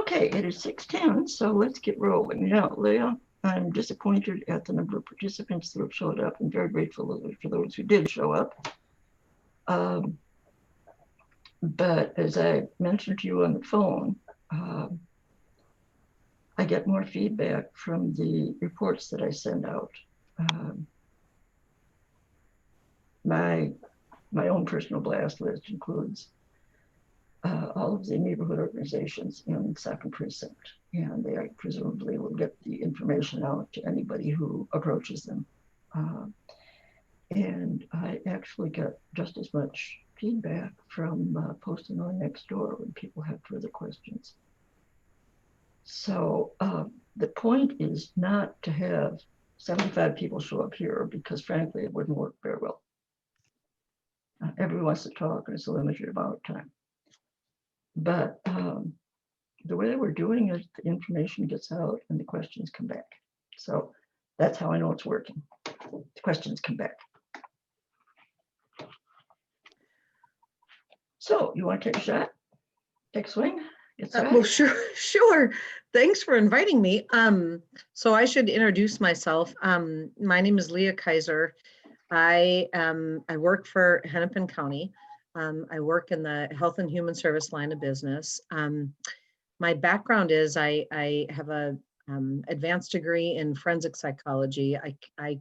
Okay, it is 6:10, so let's get rolling. Now, Leah, I'm disappointed at the number of participants that have showed up and very grateful for those who did show up. But as I mentioned to you on the phone, I get more feedback from the reports that I send out. My own personal blast list includes all of the neighborhood organizations in Second Precinct, and they presumably will get the information out to anybody who approaches them. And I actually get just as much feedback from posting on Nextdoor when people have further questions. So the point is not to have 75 people show up here, because frankly, it wouldn't work very well. Everyone wants to talk, and it's a limited amount of time. But the way we're doing it, the information gets out and the questions come back. So that's how I know it's working. The questions come back. So you want to take a shot? Take a swing? Well, sure. Thanks for inviting me. So I should introduce myself. My name is Leah Kaiser. I work for Hennepin County. I work in the Health and Human Service line of business. My background is I have a advanced degree in forensic psychology. I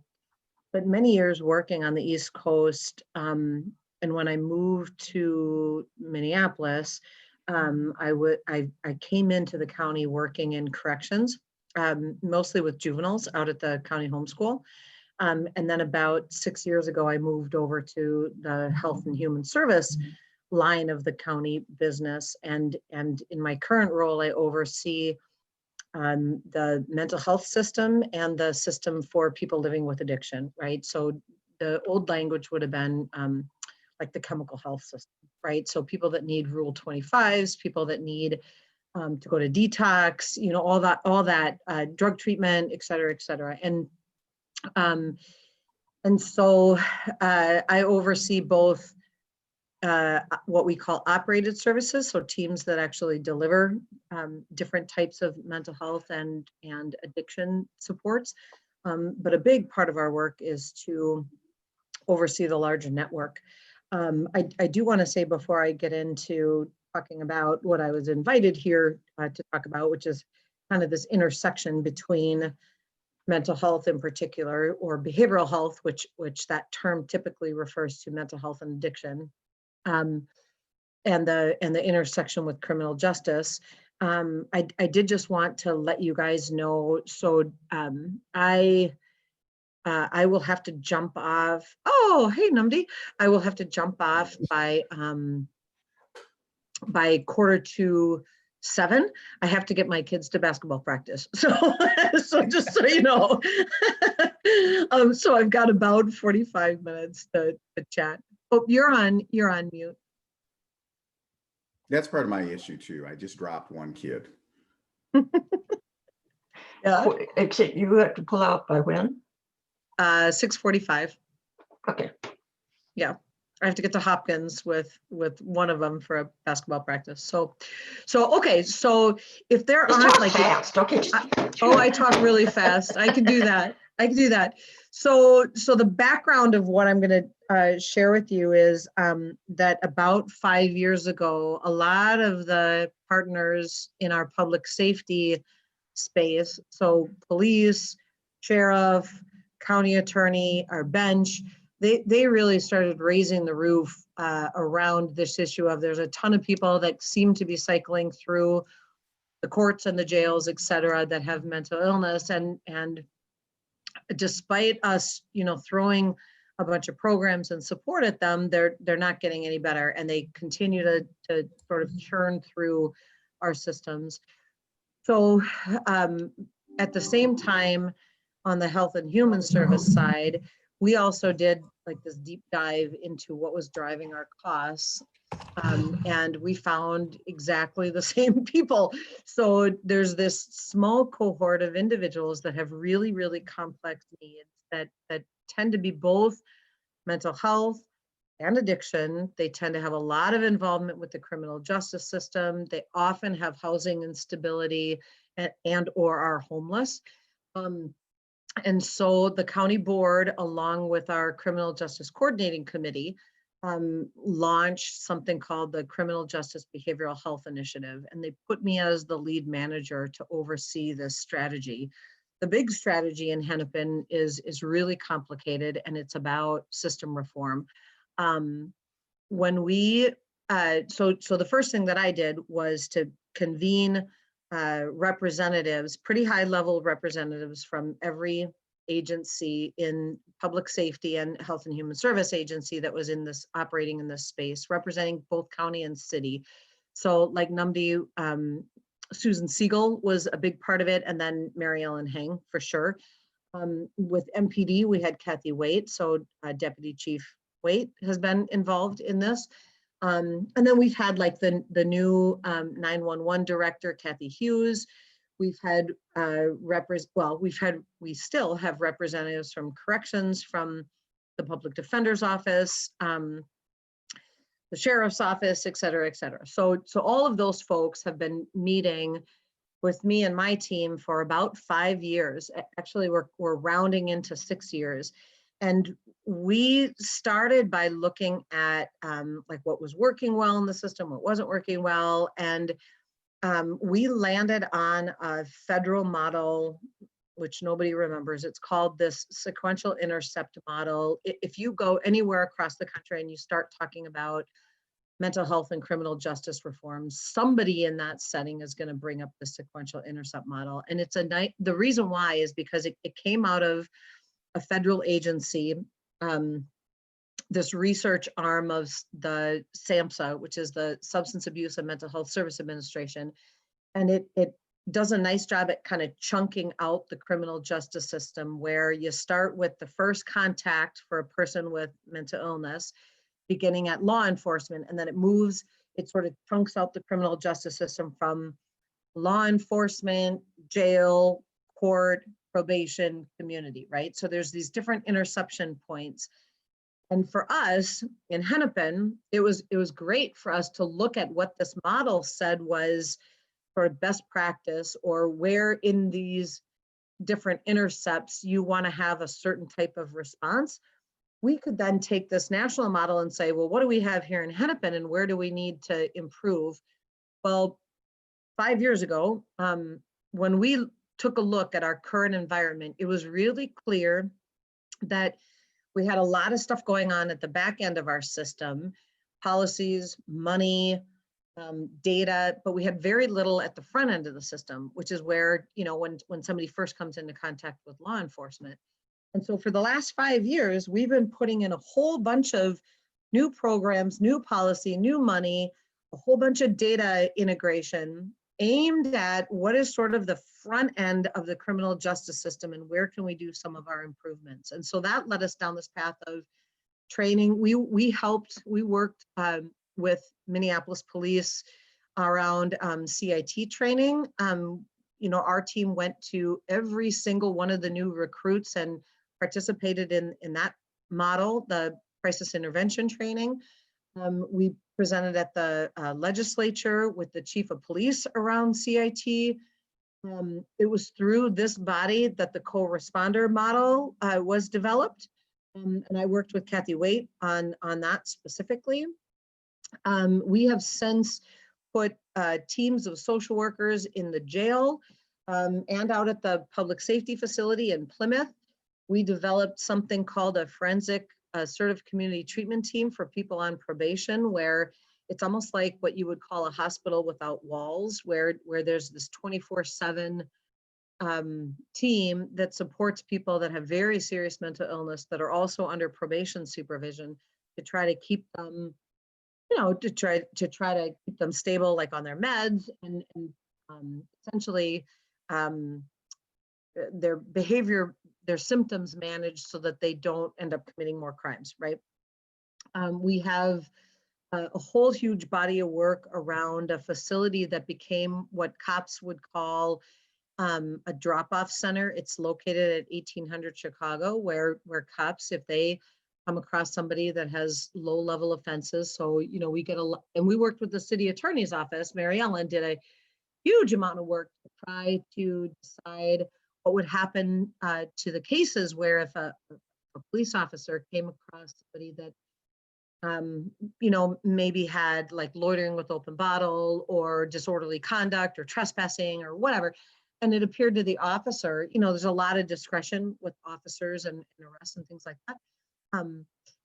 spent many years working on the East Coast, and when I moved to Minneapolis, I came into the county working in corrections, mostly with juveniles out at the county homeschool. And then about 6 years ago, I moved over to the Health and Human Service line of the county business. And in my current role, I oversee the mental health system and the system for people living with addiction, right? So the old language would have been like the chemical health system, right? So people that need Rule 25s, people that need to go to detox, you know, all that drug treatment, et cetera, et cetera. And so I oversee both what we call operated services, so teams that actually deliver different types of mental health and addiction supports. But a big part of our work is to oversee the larger network. I do want to say, before I get into talking about what I was invited here to talk about, which is kind of this intersection between mental health in particular, or behavioral health, which that term typically refers to mental health and addiction, and the intersection with criminal justice. I did just want to let you guys know. So I will have to jump off. Oh, hey, Numdi. I will have to jump off by 6:45. I have to get my kids to basketball practice. So just so you know. So I've got about 45 minutes to chat. Oh, you're on mute. That's part of my issue too. I just dropped one kid. Yeah, except you have to pull out by when? 6:45. Okay. Yeah, I have to get to Hopkins with one of them for a basketball practice. So okay. So if there Just aren't talk like fast, okay. I talk really fast. I can do that. So the background of what I'm going to share with you is that about 5 years ago, a lot of the partners in our public safety space, so police, sheriff, county attorney, our bench, they really started raising the roof around this issue of there's a ton of people that seem to be cycling through the courts and the jails, et cetera, that have mental illness. And despite us, throwing a bunch of programs and support at them, they're not getting any better. And they continue to sort of churn through our systems. So at the same time, on the Health and Human Service side, we also did like this deep dive into what was driving our costs. And we found exactly the same people. So there's this small cohort of individuals that have really, really complex needs that tend to be both mental health, and addiction. They tend to have a lot of involvement with the criminal justice system. They often have housing instability and or are homeless. And so the county board, along with our criminal justice coordinating committee, launched something called the Criminal Justice Behavioral Health Initiative. And they put me as the lead manager to oversee this strategy. The big strategy in Hennepin is really complicated, and it's about system reform. When we, so the first thing that I did was to convene representatives, pretty high level representatives from every agency in public safety and health and human service agency that was in this operating in this space, representing both county and city. So like NUMDI, Susan Siegel was a big part of it, and then Mary Ellen Heng for sure. With MPD, we had Kathy Waite, so Deputy Chief Waite has been involved in this. And then we've had like the new 911 director, Kathy Hughes. We've had we still have representatives from corrections, from the public defender's office, the sheriff's office, et cetera, et cetera. So all of those folks have been meeting with me and my team for about 5 years. Actually, we're rounding into 6 years. And we started by looking at like what was working well in the system, what wasn't working well. And we landed on a federal model, which nobody remembers. It's called this Sequential Intercept model. If you go anywhere across the country and you start talking about mental health and criminal justice reforms, somebody in that setting is going to bring up the Sequential Intercept model. And it's the reason why is because it came out of a federal agency, this research arm of the SAMHSA, which is the Substance Abuse and Mental Health Service Administration. And it does a nice job at kind of chunking out the criminal justice system, where you start with the first contact for a person with mental illness, beginning at law enforcement, and then it sort of chunks out the criminal justice system from law enforcement, jail, court, probation, community, right? So there's these different interception points. And for us in Hennepin, it was great for us to look at what this model said was for best practice, or where in these different intercepts you want to have a certain type of response. We could then take this national model and say, well, what do we have here in Hennepin and where do we need to improve? Well, 5 years ago, when we took a look at our current environment, it was really clear that we had a lot of stuff going on at the back end of our system, policies, money, data, but we had very little at the front end of the system, which is where, when somebody first comes into contact with law enforcement. And so for the last 5 years, we've been putting in a whole bunch of new programs, new policy, new money, a whole bunch of data integration aimed at what is sort of the front end of the criminal justice system and where can we do some of our improvements. And so that led us down this path of training. We worked with Minneapolis police around CIT training. Our team went to every single one of the new recruits and participated in that model, the crisis intervention training. We presented at the legislature with the chief of police around CIT. It was through this body that the co-responder model was developed. And I worked with Kathy Waite on that specifically. We have since put teams of social workers in the jail and out at the public safety facility in Plymouth. We developed something called a forensic assertive community treatment team for people on probation, where it's almost like what you would call a hospital without walls, where there's this 24/7 team that supports people that have very serious mental illness that are also under probation supervision, to try to keep them, to try to keep them stable, like on their meds, and essentially their behavior, their symptoms managed so that they don't end up committing more crimes, right? We have a whole huge body of work around a facility that became what cops would call a drop-off center. It's located at 1800 Chicago, where cops, if they come across somebody that has low level offenses. So, you know, we get a lot, and we worked with the city attorney's office. Mary Ellen did a huge amount of work to try to decide what would happen to the cases where if a police officer came across somebody that you know, maybe had like loitering with open bottle or disorderly conduct or trespassing or whatever. And it appeared to the officer, you know, there's a lot of discretion with officers and arrests and things like that.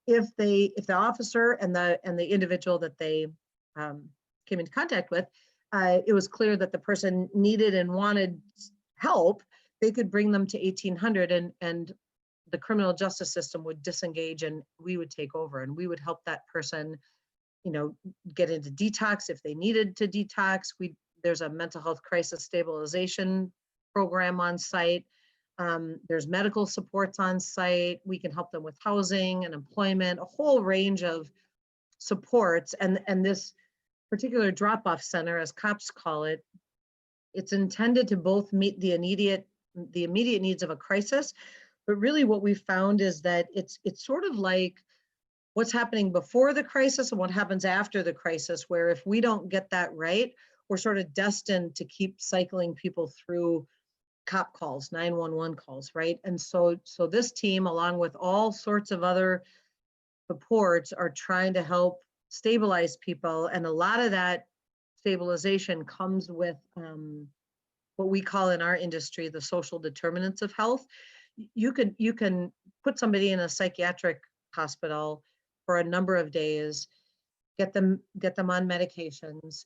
If the officer and the individual that they came into contact with, it was clear that the person needed and wanted help, they could bring them to 1800 and the criminal justice system would disengage and we would take over and we would help that person, you know, get into detox if they needed to detox. There's a mental health crisis stabilization program on site. There's medical supports on site. We can help them with housing and employment, a whole range of supports. And this particular drop-off center, as cops call it, it's intended to both meet the immediate needs of a crisis. But really what we found is that it's sort of like what's happening before the crisis and what happens after the crisis, where if we don't get that right, we're sort of destined to keep cycling people through cop calls, 911 calls, right? And so this team, along with all sorts of other supports, are trying to help stabilize people. And a lot of that stabilization comes with what we call in our industry, the social determinants of health. You can put somebody in a psychiatric hospital for a number of days, get them on medications,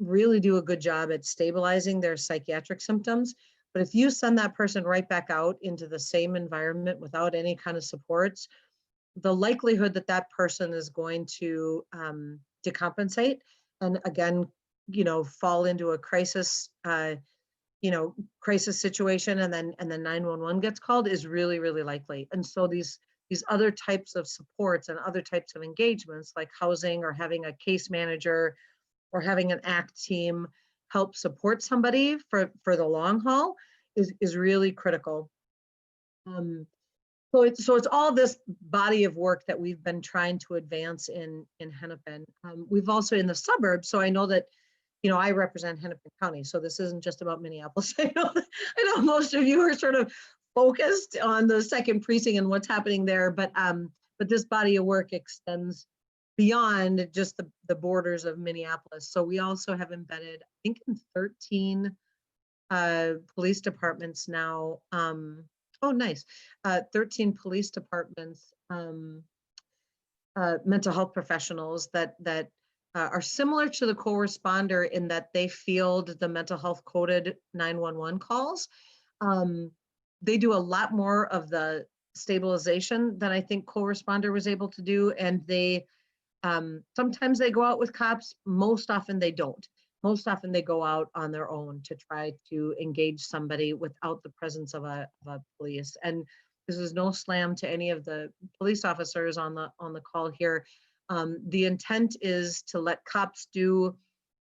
really do a good job at stabilizing their psychiatric symptoms. But if you send that person right back out into the same environment without any kind of supports, the likelihood that that person is going to decompensate and again, you know, fall into a crisis crisis situation and then 911 gets called is really, really likely. And so these other types of supports and other types of engagements like housing or having a case manager or having an ACT team help support somebody for the long haul is really critical. So it's all this body of work that we've been trying to advance in Hennepin. We've also in the suburbs, so I know that, you know, I represent Hennepin County, so this isn't just about Minneapolis. I know most of you are sort of focused on the second precinct and what's happening there, but this body of work extends beyond just the borders of Minneapolis. So we also have embedded, I think, in 13 police departments now. Oh, nice. 13 police departments, mental health professionals that are similar to the co-responder in that they field the mental health coded 911 calls. They do a lot more of the stabilization than I think co-responder was able to do. And they sometimes they go out with cops, most often they don't. Most often they go out on their own to try to engage somebody without the presence of a police. And this is no slam to any of the police officers on the call here. The intent is to let cops do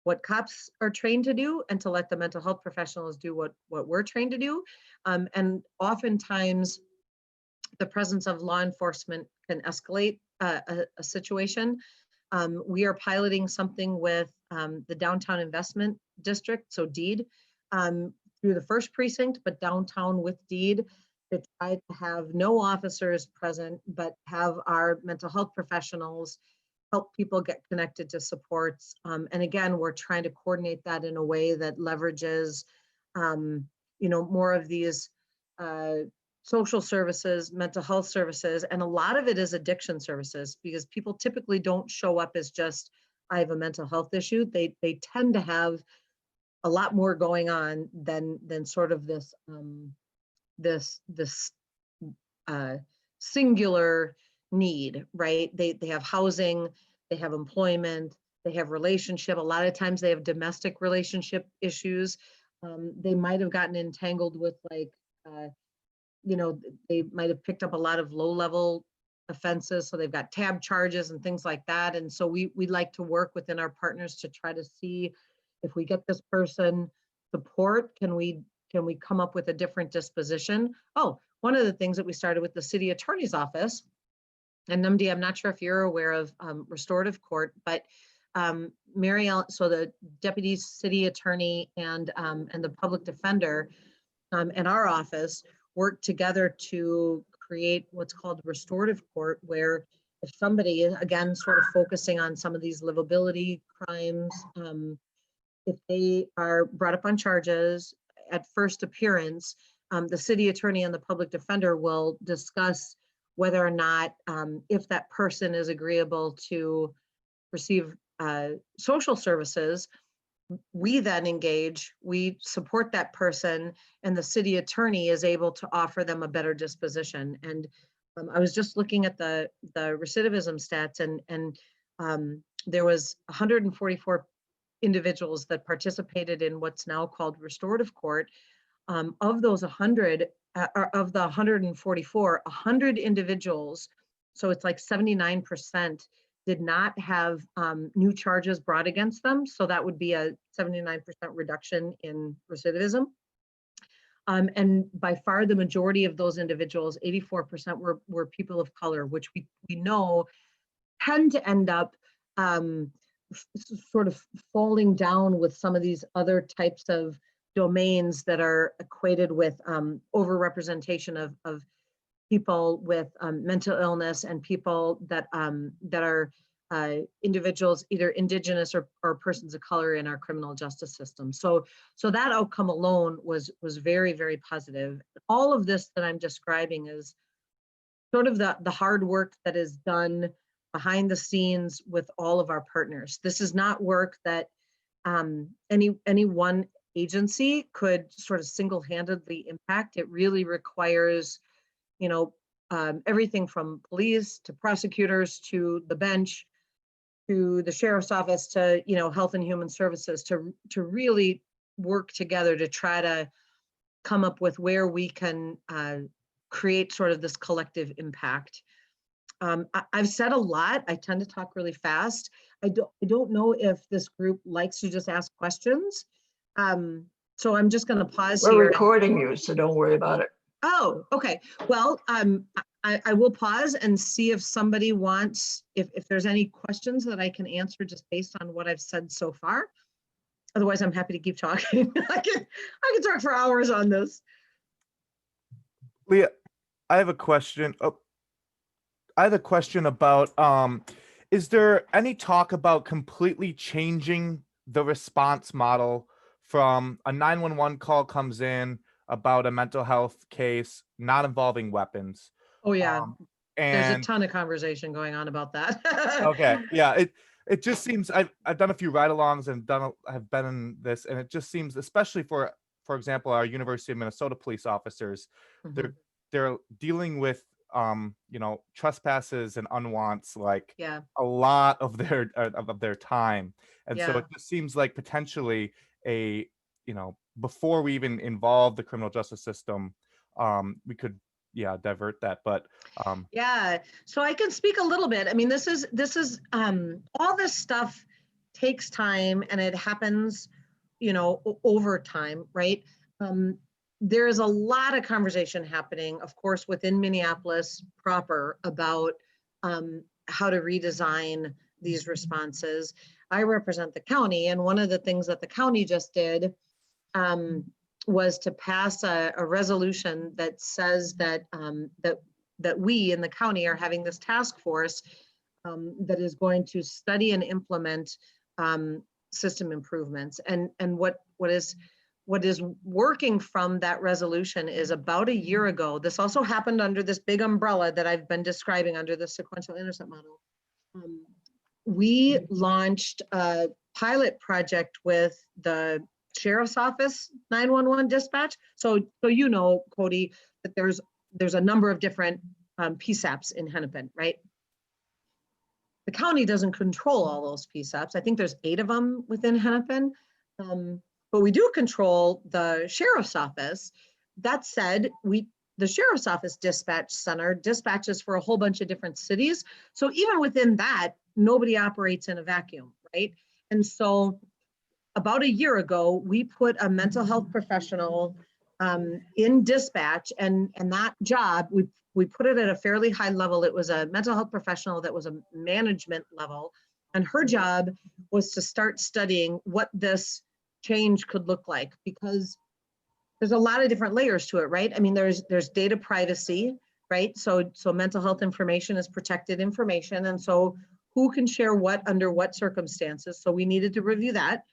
what cops are trained to do and to let the mental health professionals do what we're trained to do. And oftentimes the presence of law enforcement can escalate a situation. We are piloting something with the Downtown Investment District, so DEED, through the first precinct, but downtown with DEED, to try to have no officers present, but have our mental health professionals help people get connected to supports. And again, we're trying to coordinate that in a way that leverages, more of these social services, mental health services, and a lot of it is addiction services, because people typically don't show up as just, I have a mental health issue. They tend to have a lot more going on than sort of this singular need, right? They have housing, they have employment, they have relationship. A lot of times they have domestic relationship issues. They might have gotten entangled with they might have picked up a lot of low-level offenses, so they've got tab charges and things like that. And so we like to work within our partners to try to see if we get this person support, can we come up with a different disposition? Oh, one of the things that we started with the city attorney's office And Namdi, I'm not sure if you're aware of Restorative Court, but Mary Ellen, so the deputy city attorney and the public defender in our office work together to create what's called Restorative Court, where if somebody, again, sort of focusing on some of these livability crimes, if they are brought up on charges at first appearance, the city attorney and the public defender will discuss whether or not, if that person is agreeable to receive social services, we then engage, we support that person, and the city attorney is able to offer them a better disposition. And I was just looking at the recidivism stats, and there was 144 individuals that participated in what's now called Restorative Court. Of those 100, of the 144, 100 individuals, so it's like 79%, did not have new charges brought against them. So that would be a 79% reduction in recidivism. And by far the majority of those individuals, 84% were people of color, which we know tend to end up sort of falling down with some of these other types of domains that are equated with overrepresentation of people with mental illness and people that are individuals, either indigenous or persons of color in our criminal justice system. So that outcome alone was very, very positive. All of this that I'm describing is sort of the hard work that is done behind the scenes with all of our partners. This is not work that any one agency could sort of single-handedly impact. It really requires, you know, everything from police to prosecutors to the bench to the sheriff's office to, you know, health and human services to really work together to try to come up with where we can create sort of this collective impact. I've said a lot. I tend to talk really fast. I don't know if this group likes to just ask questions. So I'm just going to pause here. We're recording you, so don't worry about it. Oh, okay. Well, I will pause and see if somebody wants, if there's any questions that I can answer just based on what I've said so far. Otherwise, I'm happy to keep talking. I can talk for hours on this. Leah, I have a question. I have a question about, is there any talk about completely changing the response model from a 911 call comes in about a mental health case not involving weapons? Oh yeah, there's a And ton of conversation going on about that. okay, yeah, it just seems I've done a few ride-alongs and have been in this, and it just seems, especially for example, our University of Minnesota police officers, Mhm. they're dealing with you know, trespasses and unwants like Yeah. a lot of their time, and so Yeah. it just seems like potentially a, you know, before we even involve the criminal justice system, we could divert that. But Yeah, so I can speak a little bit. I mean, this is all this stuff takes time and it happens, you know, over time, right? There is a lot of conversation happening, of course, within Minneapolis proper about how to redesign these responses. I represent the county, and one of the things that the county just did was to pass a resolution that says that that we in the county are having this task force that is going to study and implement system improvements. And what is working from that resolution is about a year ago. This also happened under this big umbrella that I've been describing under the sequential intercept model. We launched a pilot project with the Sheriff's Office 911 dispatch. So you know, Cody, that there's a number of different PSAPs in Hennepin, right? The county doesn't control all those PSAPs. I think there's 8 of them within Hennepin, but we do control the Sheriff's Office. That said, the Sheriff's Office Dispatch Center dispatches for a whole bunch of different cities. So even within that, nobody operates in a vacuum, right? And so about a year ago, we put a mental health professional in dispatch, and that job, we put it at a fairly high level. It was a mental health professional that was a management level, and her job was to start studying what this change could look like, because there's a lot of different layers to it, right? I mean, there's data privacy, right? So mental health information is protected information, and so who can share what under what circumstances? So we needed to review that.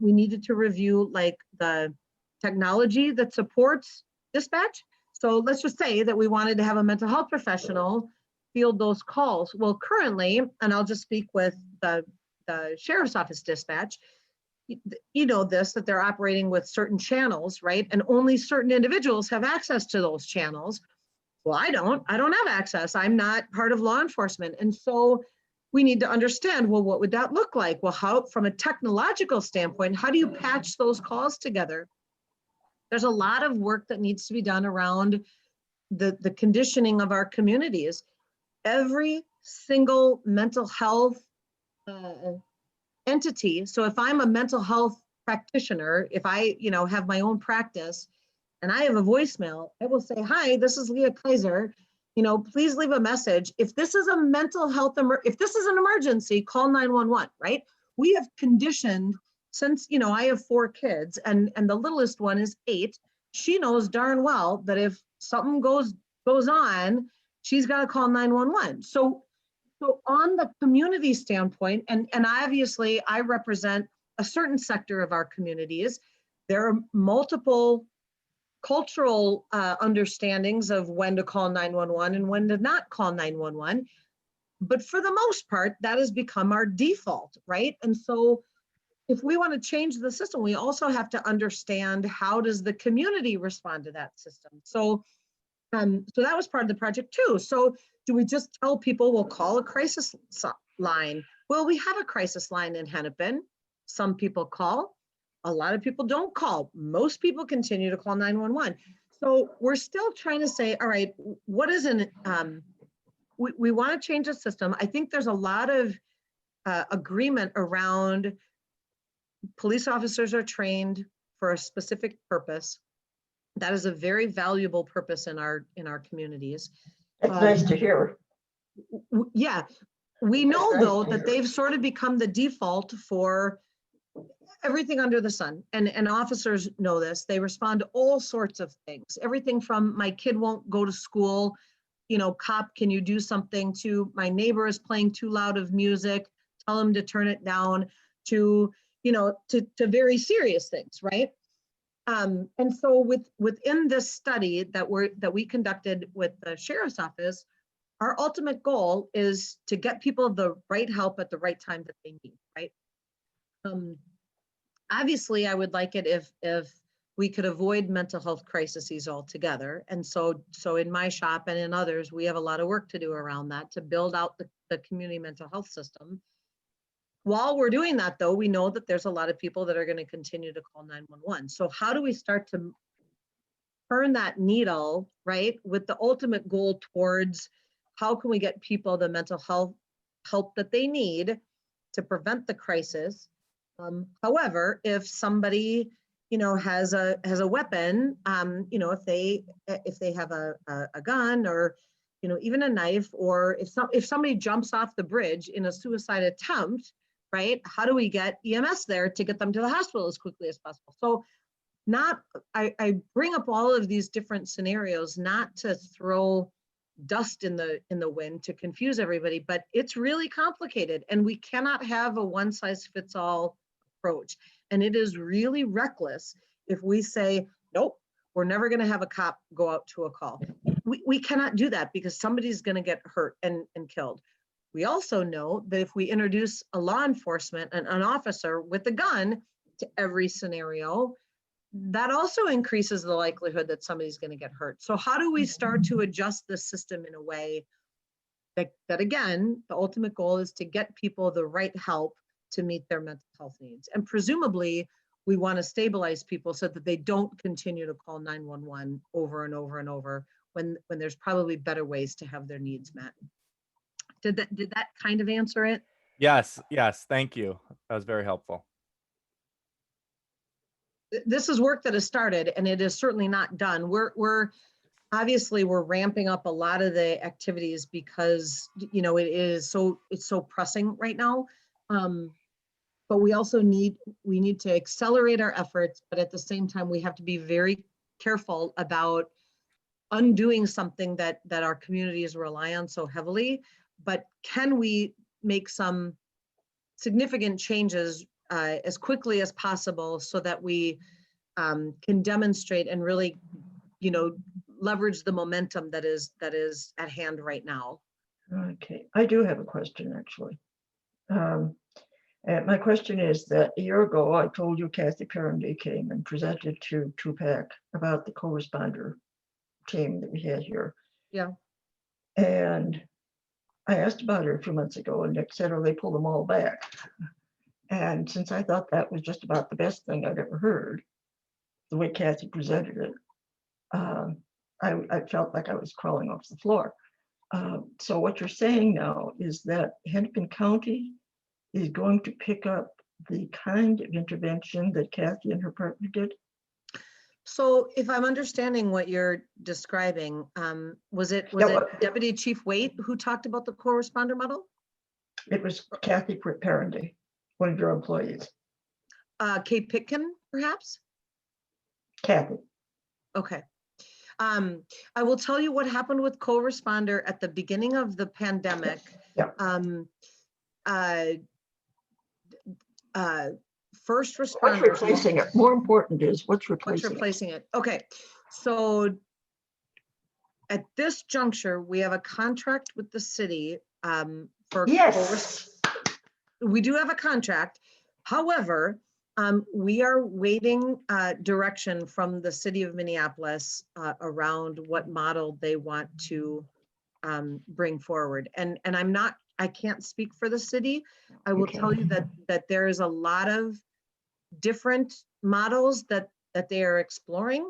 We needed to review like the technology that supports dispatch. So let's just say that we wanted to have a mental health professional field those calls. Well, currently, and I'll just speak with the sheriff's office dispatch, you know this, that they're operating with certain channels, right? And only certain individuals have access to those channels. Well, I don't have access. I'm not part of law enforcement. And so we need to understand, well, what would that look like? Well, how, from a technological standpoint, how do you patch those calls together? There's a lot of work that needs to be done around the conditioning of our communities. Every single mental health entity. So if I'm a mental health practitioner, if I, have my own practice and I have a voicemail, I will say, hi, this is Leah Kaiser. Please leave a message. If this is a mental health, if this is an emergency, call 911, right? We have conditioned since, I have 4 kids and the littlest one is 8. She knows darn well that if something goes on, she's got to call 911. So on the community standpoint, and obviously I represent a certain sector of our communities, there are multiple cultural understandings of when to call 911 and when to not call 911. But for the most part, that has become our default, right? And so if we want to change the system, we also have to understand how does the community respond to that system. So that was part of the project too. So do we just tell people, we'll call a crisis line? Well, we have a crisis line in Hennepin. Some people call, a lot of people don't call. Most people continue to call 911. So we're still trying to say, all right, what is we want to change the system. I think there's a lot of agreement around police officers are trained for a specific purpose. That is a very valuable purpose in our communities. It's nice to hear. Yeah, we know though that they've sort of become the default for everything under the sun, and officers know this. They respond to all sorts of things, everything from my kid won't go to school, cop, can you do something, to my neighbor is playing too loud of music, tell him to turn it down, to to very serious things, right? And so within this study that we conducted with the sheriff's office, our ultimate goal is to get people the right help at the right time that they need, right? Obviously, I would like it if we could avoid mental health crises altogether. And so in my shop and in others, we have a lot of work to do around that to build out the community mental health system. While we're doing that, though, we know that there's a lot of people that are going to continue to call 911. So how do we start to turn that needle, right, with the ultimate goal towards how can we get people the mental health help that they need to prevent the crisis? However, if somebody, has a weapon, if they have a gun or, even a knife, or if somebody jumps off the bridge in a suicide attempt, right? How do we get EMS there to get them to the hospital as quickly as possible? So I bring up all of these different scenarios, not to throw dust in the wind to confuse everybody, but it's really complicated and we cannot have a one size fits all approach. And it is really reckless if we say, nope, we're never going to have a cop go out to a call. We cannot do that because somebody's going to get hurt and killed. We also know that if we introduce a law enforcement, an officer with a gun to every scenario, that also increases the likelihood that somebody's going to get hurt. So how do we start to adjust the system in a way that again, the ultimate goal is to get people the right help to meet their mental health needs? And presumably, we want to stabilize people so that they don't continue to call 911 over and over and over when there's probably better ways to have their needs met. Did that kind of answer it? Yes, thank you. That was very helpful. this is work that has started, and it is certainly not done. We're obviously we're ramping up a lot of the activities because, you know, it's so pressing right now. But we also need to accelerate our efforts, but at the same time, we have to be very careful about undoing something that our communities rely on so heavily. But can we make some significant changes as quickly as possible so that we can demonstrate and really, you know, leverage the momentum that is at hand right now? Okay, I do have a question, actually. And my question is that a year ago, I told you Kathy Parendy came and presented to TUPAC about the co-responder team that we had here. Yeah. And I asked about her a few months ago, and Nick said, oh, they pulled them all back. And since I thought that was just about the best thing I'd ever heard, the way Kathy presented it, I felt like I was crawling off the floor. So what you're saying now is that Hennepin County is going to pick up the kind of intervention that Kathy and her partner did? So if I'm understanding what you're describing, was it Deputy Chief Waite who talked about the co-responder model? It was Kathy Parendy, one of your employees. Kate Pitkin, perhaps? Kathy. Okay. I will tell you what happened with co-responder at the beginning of the pandemic. Yeah. First What's responders. replacing it? More important is what's replacing it? Okay, so at this juncture, we have a contract with the city for. Yes. We do have a contract. However, we are waiting direction from the city of Minneapolis around what model they want to bring forward. And I can't speak for the city. I will tell you that there is a lot of different models that they are exploring.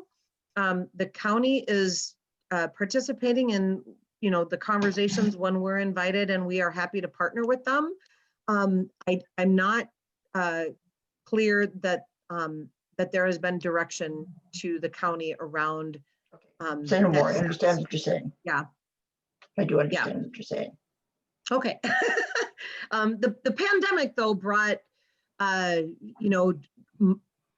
The county is participating in, you know, the conversations when we're invited, and we are happy to partner with them. I'm not clear that that there has been direction to the county around. Say no more. I understand what you're saying. Yeah. I do understand what you're saying. Okay. The pandemic, though, brought, you know,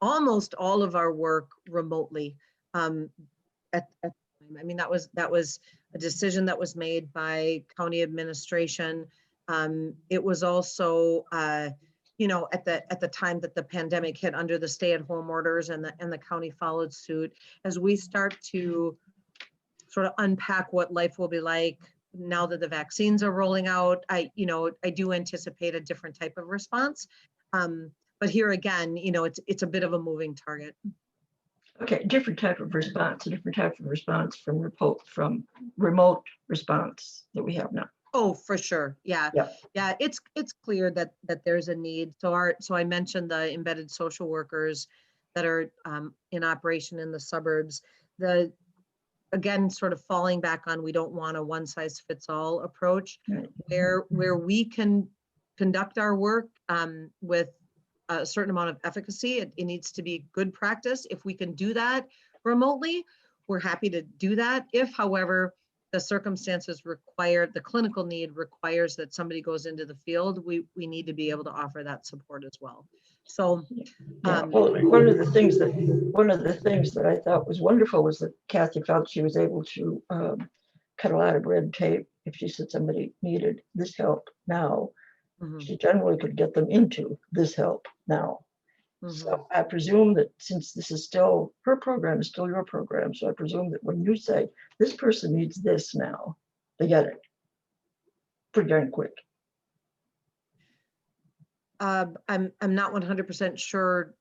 almost all of our work remotely. I mean, that was a decision that was made by county administration. It was also, you know, at the time that the pandemic hit, under the stay-at-home orders, and the county followed suit. As we start to sort of unpack what life will be like now that the vaccines are rolling out, I do anticipate a different type of response. But here again, you know, it's a bit of a moving target. Okay, different type of response from remote response that we have now. Oh, for sure. Yeah. It's clear that there's a need. So I mentioned the embedded social workers that are in operation in the suburbs. Again, sort of falling back on, we don't want a one-size-fits-all approach, Right. where we can conduct our work with a certain amount of efficacy. It needs to be good practice. If we can do that remotely, we're happy to do that. If, however, the circumstances require, the clinical need requires that somebody goes into the field, we need to be able to offer that support as well. So well, one of the things that I thought was wonderful was that Kathy felt she was able to cut a lot of red tape. If she said somebody needed this help now, she generally could get them into this help now. So I presume that since this is still, her program is still your program, so I presume that when you say this person needs this now, they get it pretty darn quick. I'm not 100% sure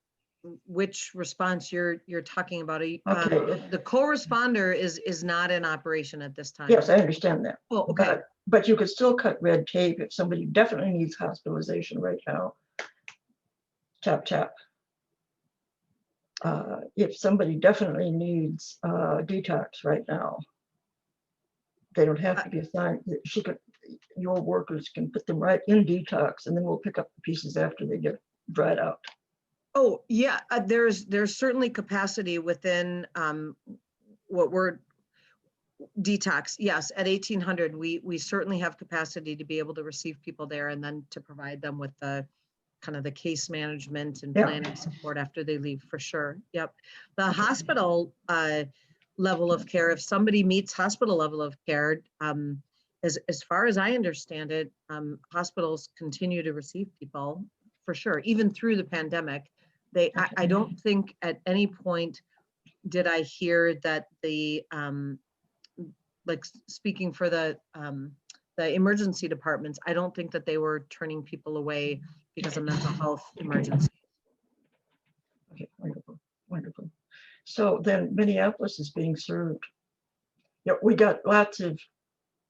which response you're talking about. Okay. The co-responder is not in operation at this time. Yes, I understand that. Oh, okay. But you could still cut red tape if somebody definitely needs hospitalization right now. Tap, tap. If somebody definitely needs detox right now, they don't have to be assigned. Your workers can put them right in detox, and then we'll pick up the pieces after they get dried out. Oh, yeah, there's certainly capacity within what we're detox. Yes, at 1800, we certainly have capacity to be able to receive people there and then to provide them with the kind of the case management and Yeah. planning support after they leave, for sure. Yep. The hospital level of care, if somebody meets hospital level of care, as far as I understand it, hospitals continue to receive people for sure, even through the pandemic. I don't think at any point did I hear that the like speaking for the emergency departments, I don't think that they were turning people away because of mental health emergency. Okay, wonderful, wonderful. So then Minneapolis is being served. Yeah, we got lots of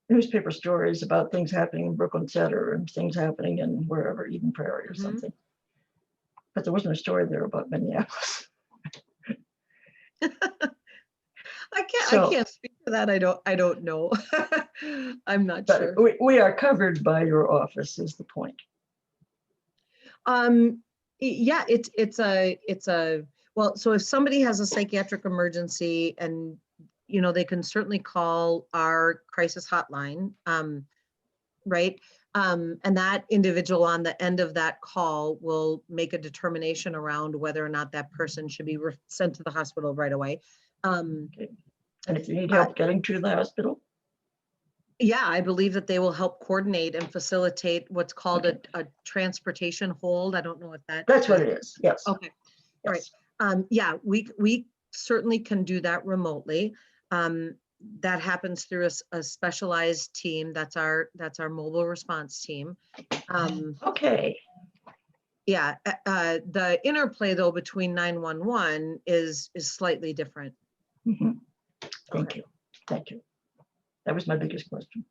newspaper stories about things happening in Brooklyn Center and things happening in wherever, Eden Prairie or Mhm. something. But there wasn't a story there about Minneapolis. I can't speak to that. I don't know. I'm not But sure. we are covered by your office is the point. Yeah, it's a well, so if somebody has a psychiatric emergency and they can certainly call our crisis hotline, right? And that individual on the end of that call will make a determination around whether or not that person should be sent to the hospital right away. Okay. And if you need help getting to the hospital, Yeah, I believe that they will help coordinate and facilitate what's called a transportation hold. I don't know what that's what it is. Yes. Okay. All right. Yes. Yeah, we certainly can do that remotely. That happens through a specialized team. That's our mobile response team. Okay. Yeah, the interplay though between 911 is slightly different. Mhm. Thank Okay. you. Thank you. That was my biggest question.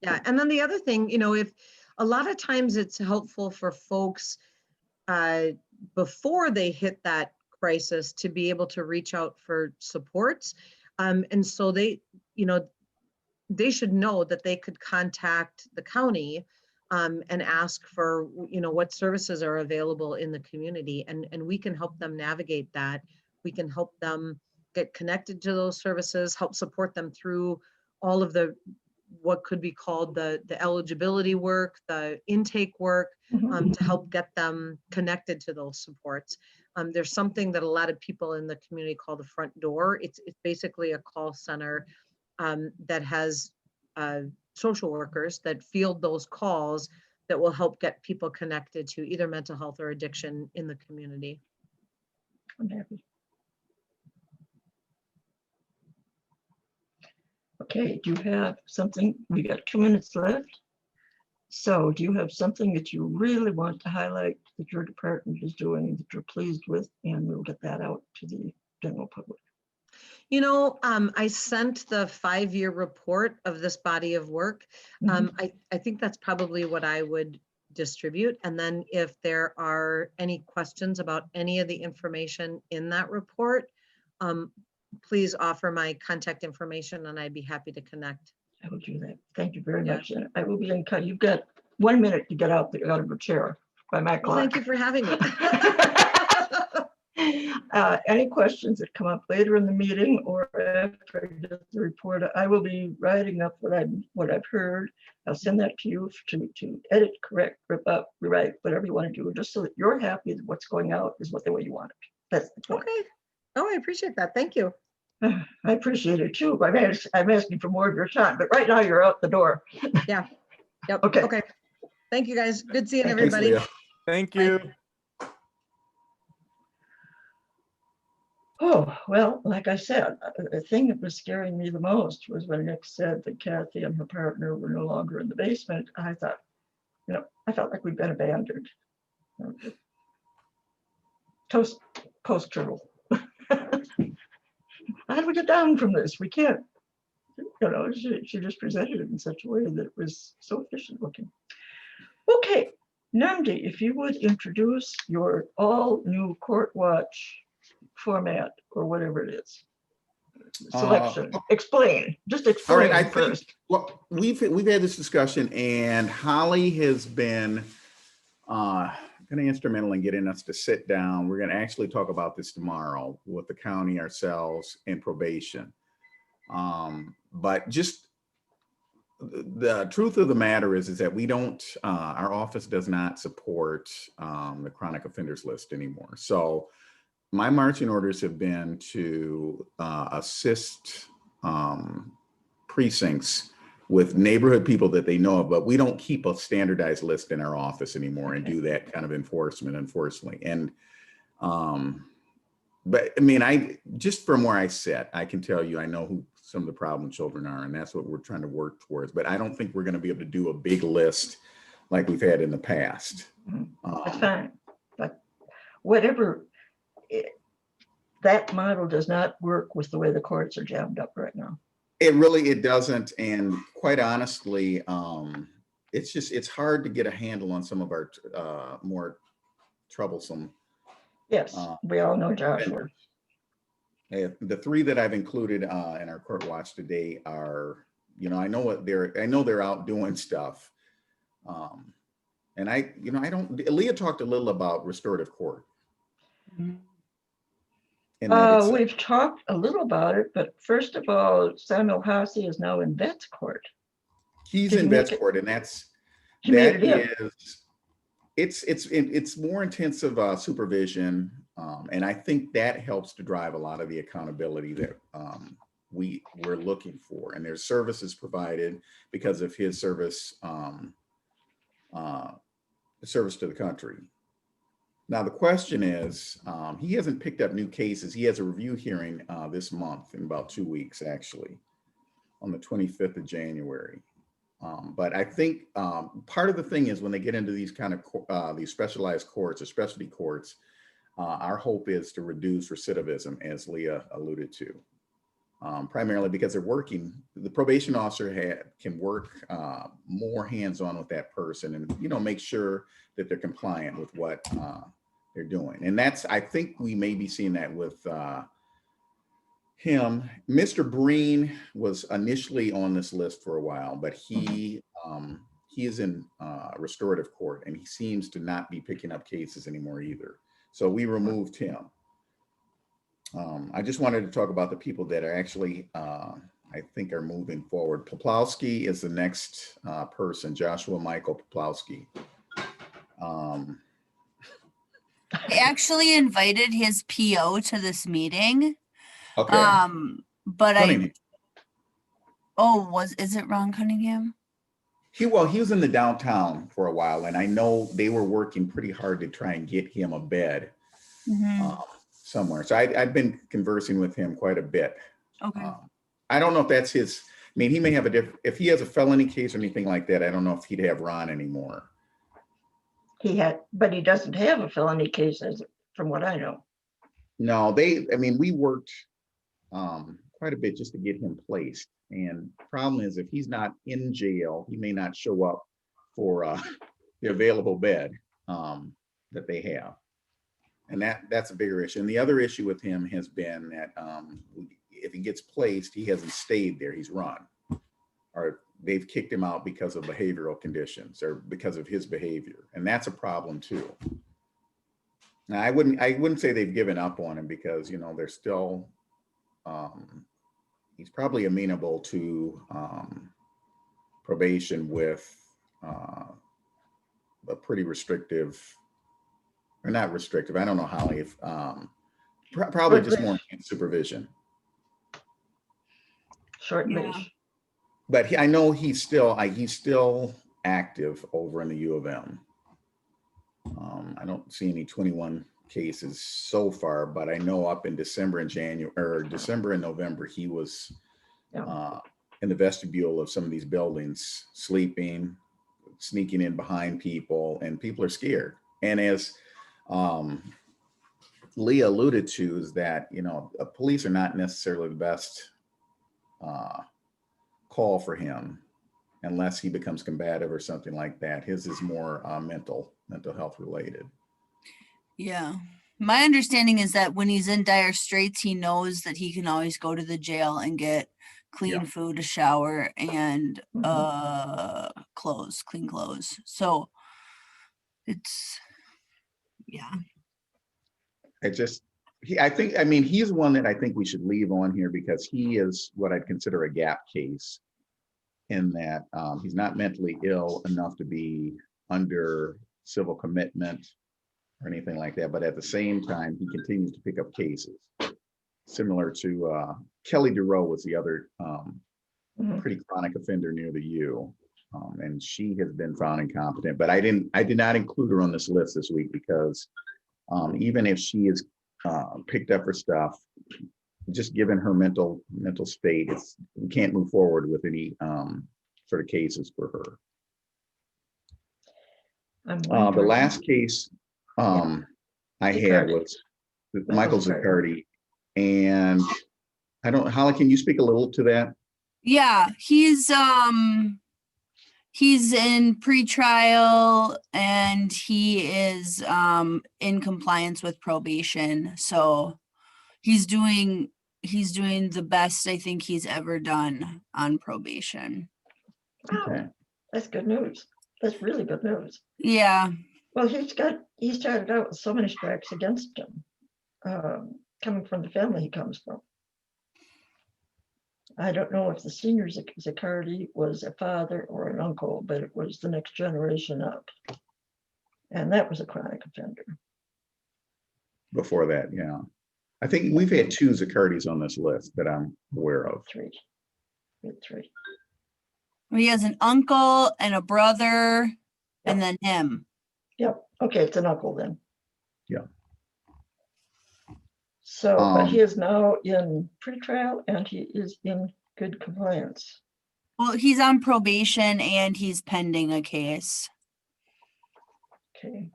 Yeah, and then the other thing, if a lot of times it's helpful for folks before they hit that crisis to be able to reach out for supports. And so they should know that they could contact the county and ask for, what services are available in the community. And we can help them navigate that. We can help them get connected to those services, help support them through all of what could be called the eligibility work, the intake work, to help get them connected to those supports. There's something that a lot of people in the community call the front door. It's basically a call center that has social workers that field those calls that will help get people connected to either mental health or addiction in the community. I'm happy. Okay, do you have something? We got 2 minutes left. So do you have something that you really want to highlight that your department is doing that you're pleased with? And we'll get that out to the general public. I sent the 5-year report of this body of work. I think that's probably what I would distribute. And then if there are any questions about any of the information in that report, please offer my contact information and I'd be happy to connect. I will do that. Thank you very Yeah. much. And I will be in cut. You've got 1 minute to get out of your chair by my Well, clock. thank you for having me. Any questions that come up later in the meeting or after I get the report, I will be writing up what I've heard. I'll send that to you to edit, correct, rip up, rewrite, whatever you want to do, just so that you're happy that what's going out is what the way you want it. That's the point. Okay. Oh, I appreciate that. Thank you. I appreciate it too. I'm asking for more of your time, but right now you're out the door. Yeah. Yep. Okay. Okay. Thank you guys. Good seeing Thanks, everybody. Leah. Thank Bye. you. Oh, well, like I said, the thing that was scaring me the most was when Nick said that Kathy and her partner were no longer in the basement. I thought, I felt like we'd been abandoned. Post turtle. How do we get down from this? We can't. She just presented it in such a way that it was so efficient looking. Okay, Namdi, if you would introduce your all new Court Watch format or whatever it is. Selection. Explain. Just explain. All right, I think first. we've had this discussion, and Holly has been kind of instrumental in getting us to sit down. We're going to actually talk about this tomorrow with the county, ourselves, and probation. But just the truth of the matter is that we don't, our office does not support the chronic offenders list anymore. So my marching orders have been to assist precincts with neighborhood people that they know of, but we don't keep a standardized list in our office anymore and do that kind of enforcement, unfortunately. And, but I mean, just from where I sit, I can tell you, I know who some of the problem children are, and that's what we're trying to work towards. But I don't think we're going to be able to do a big list like we've had in the past. That's fine, but whatever, that model does not work with the way the courts are jammed up right now. It doesn't. And quite honestly, it's hard to get a handle on some of our more troublesome. Yes, we all know Joshua. The three that I've included in our court watch today are, I know they're out doing stuff. And Leah talked a little about restorative court. And We've talked a little about it, but first of all, Samuel Hasse is now in vet's court. He's in vet's court, and it's more intensive supervision, and I think that helps to drive a lot of the accountability that we're looking for. And there's services provided because of his service, service to the country. Now, the question is, he hasn't picked up new cases. He has a review hearing this month in about 2 weeks, actually, on the 25th of January. But I think part of the thing is when they get into these kind of these specialized courts or specialty courts, our hope is to reduce recidivism, as Leah alluded to, primarily because they're working. The probation officer can work more hands-on with that person and, make sure that they're compliant with what they're doing. And I think we may be seeing that with him. Mr. Breen was initially on this list for a while, but he is in restorative court, and he seems to not be picking up cases anymore either. So we removed him. I just wanted to talk about the people that are actually, I think, are moving forward. Poplowski is the next person, Joshua Michael Poplowski. I actually invited his PO to this meeting. Okay. But Cunningham. Is it Ron Cunningham? He was in the downtown for a while, and I know they were working pretty hard to try and get him a bed somewhere. So I've been conversing with him quite a bit. Okay. I don't know if that's his. I mean, he may have if he has a felony case or anything like that. I don't know if he'd have Ron anymore. But he doesn't have a felony case, from what I know. No, we worked quite a bit just to get him placed. And the problem is, if he's not in jail, he may not show up for the available bed that they have. And that's a bigger issue. And the other issue with him has been that if he gets placed, he hasn't stayed there, he's run. Or they've kicked him out because of behavioral conditions or because of his behavior. And that's a problem too. Now, I wouldn't say they've given up on him because, they're still, he's probably amenable to probation with a pretty restrictive, or not restrictive, I don't know how he, probably just more supervision. Short Yeah. leash. But I know he's still active over in the U of M. I don't see any 21 cases so far, but I know up in December and November, he was in the vestibule of some of these buildings, sleeping, sneaking in behind people, and people are scared. And as Leah alluded to, is that, police are not necessarily the best call for him unless he becomes combative or something like that. His is more mental health related. Yeah. My understanding is that when he's in dire straits, he knows that he can always go to the jail and get clean food, a shower, and clean clothes. So it's Yeah. I mean, he's one that I think we should leave on here because he is what I'd consider a gap case in that he's not mentally ill enough to be under civil commitment or anything like that. But at the same time, he continues to pick up cases similar to Kelly DeRoe was the other pretty chronic offender near the U. And she has been found incompetent, but I did not include her on this list this week because even if she is picked up for stuff, just given her mental state, we can't move forward with any sort of cases for her. The last case I had was Michael Zaccardi, and Holly, can you speak a little to that? Yeah, he's in pretrial and he is in compliance with probation. So he's doing the best I think he's ever done on probation. Wow, Okay. that's good news. That's really good news. Yeah. Well, he started out with so many strikes against him, coming from the family he comes from. I don't know if the senior Zaccardi was a father or an uncle, but it was the next generation up. And that was a chronic offender. Before that, yeah. I think we've had 2 Zaccardis on this list that I'm aware of. Three. He has an uncle and a brother and then him. Yep. Okay, it's an uncle then. Yeah. So, but he is now in pretrial and he is in good compliance. Well, he's on probation and he's pending a case. Okay.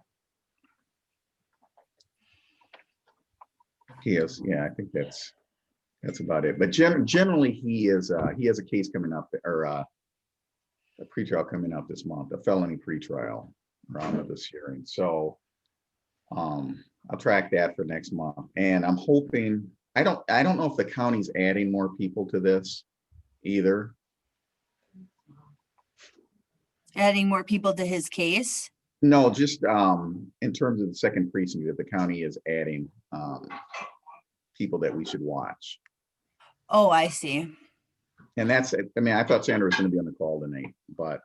He is, yeah, I think that's about it. But generally, he has a case coming up, or a pretrial coming up this month, a felony pretrial round of this hearing. So I'll track that for next month. And I'm hoping, I don't know if the county's adding more people to this either. Adding more people to his case? No, just in terms of the second precinct, that the county is adding people that we should watch. Oh, I see. And that's, I mean, I thought Sandra was going to be on the call tonight, but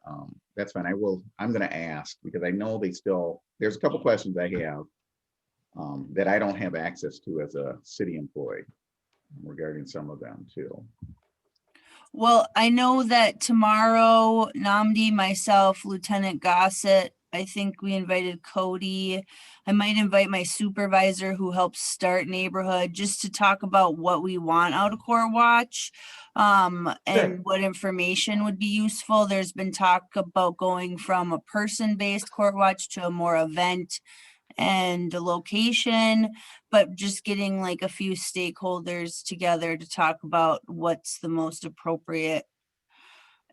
that's fine. I'm going to ask because I know there's a couple questions I have that I don't have access to as a city employee regarding some of them too. Well, I know that tomorrow, Namdi, myself, Lieutenant Gossett, I think we invited Cody. I might invite my supervisor who helps start neighborhood just to talk about what we want out of Court Watch and what information would be useful. There's been talk about going from a person-based Court Watch to a more event and the location, but just getting like a few stakeholders together to talk about what's the most appropriate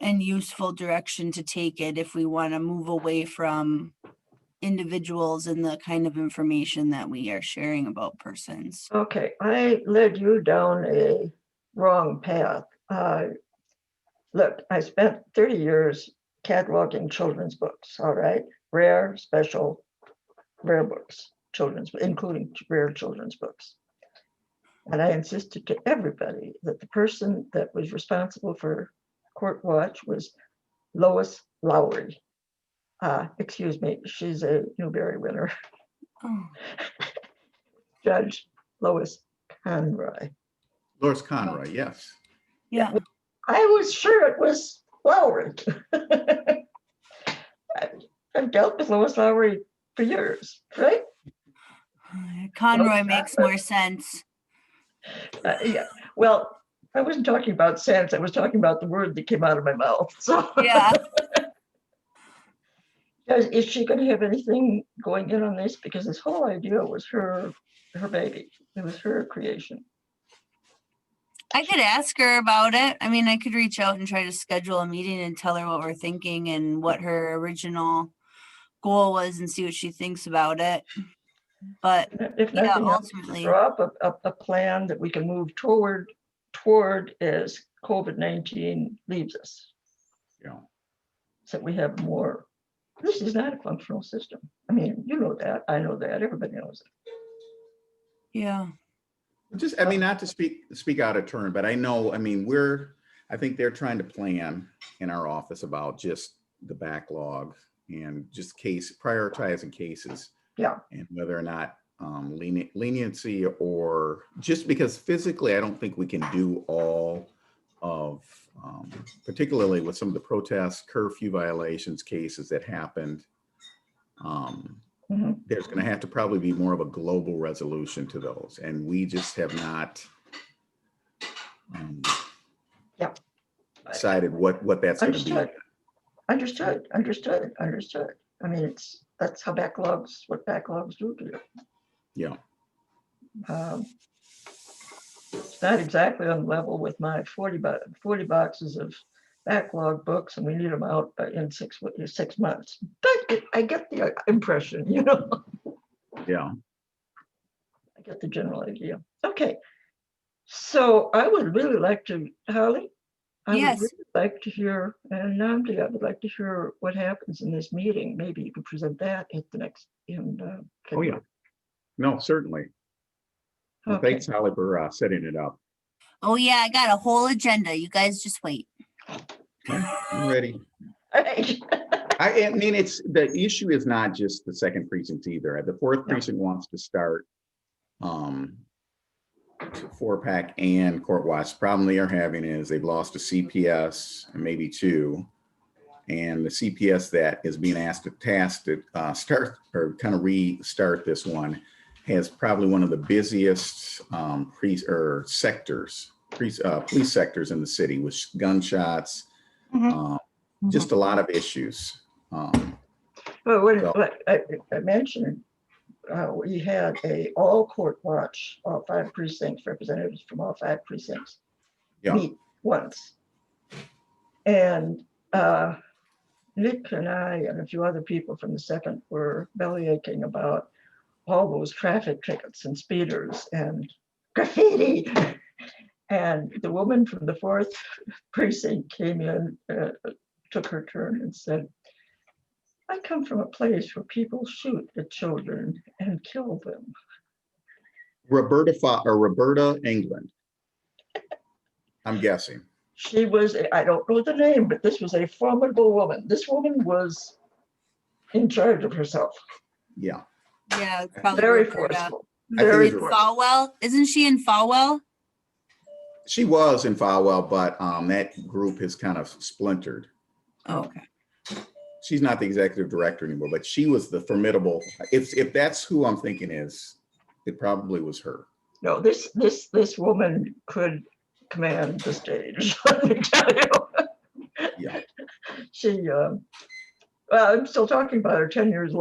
and useful direction to take it if we want to move away from individuals and the kind of information that we are sharing about persons. Okay, I led you down a wrong path. Look, I spent 30 years cataloging children's books, all right? Rare, special, rare books, including rare children's books. And I insisted to everybody that the person that was responsible for Court Watch was Lois Lowry. Excuse me, she's a Newbery winner. Oh. Judge Lois Conroy. Lois Conroy, yes. Yeah. I was sure it was Lowry. I've dealt with Lois Lowry for years, right? Conroy makes more sense. Yeah, well, I wasn't talking about sense. I was talking about the word that came out of my mouth. So Yeah. Is she going to have anything going in on this? Because this whole idea was her baby. It was her creation. I could ask her about it. I mean, I could reach out and try to schedule a meeting and tell her what we're thinking and what her original goal was and see what she thinks about it. But If yeah, nothing else, ultimately, draw up a plan that we can move toward as COVID-19 leaves us. Yeah. So we have more This is not a functional system. I mean, you know that, I know that, everybody knows it. Yeah. Just, I mean, not to speak out of turn, but I know, I mean, I think they're trying to plan in our office about just the backlog and just prioritizing cases. Yeah. And whether or not leniency, or just because physically, I don't think we can do all of, particularly with some of the protests, curfew violations cases that happened. Mhm. There's going to have to probably be more of a global resolution to those. And we just have not Yeah. decided what that's going to be. Understood. I mean, that's how what backlogs do to you. Yeah. It's not exactly on level with my 40 boxes of backlog books, and we need them out in 6 months. But I get the impression, Yeah. I get the general idea. Okay. So I would really like to, Holly, I would Yes. really like to hear, and Namdi, I would like to hear what happens in this meeting. Maybe you could present that at the next. Oh, yeah. No, certainly. Well, Okay. thanks, Holly, for setting it up. Oh yeah, I got a whole agenda. You guys just wait. Okay, I'm ready. Hey. I mean, the issue is not just the second precinct either. The fourth No. precinct wants to start 4-pack and court watch. The problem they are having is they've lost a CPS and maybe 2. And the CPS that is being asked to start or kind of restart this one has probably one of the busiest police sectors in the city, with gunshots, just a lot of issues. Well, I mentioned we had a all court watch, all 5 precincts, representatives from all 5 precincts meet once. And Nick and I and a few other people from the second were bellyaching about all those traffic tickets and speeders and graffiti. And the woman from the 4th precinct came in, took her turn and said, I come from a place where people shoot at children and kill them. Roberta England, I'm guessing. She was, I don't know the name, but this was a formidable woman. This woman was in charge of herself. Yeah. Yeah, it's probably Very Roberta. forceful. I think Very it's right. Falwell. Isn't she in Falwell? She was in Falwell, but that group has kind of splintered. Oh, okay. She's not the executive director anymore, but she was the formidable. If that's who I'm thinking is, it probably was her. No, this woman could command the stage. Let me tell you. Yeah. She, I'm still talking about her 10 years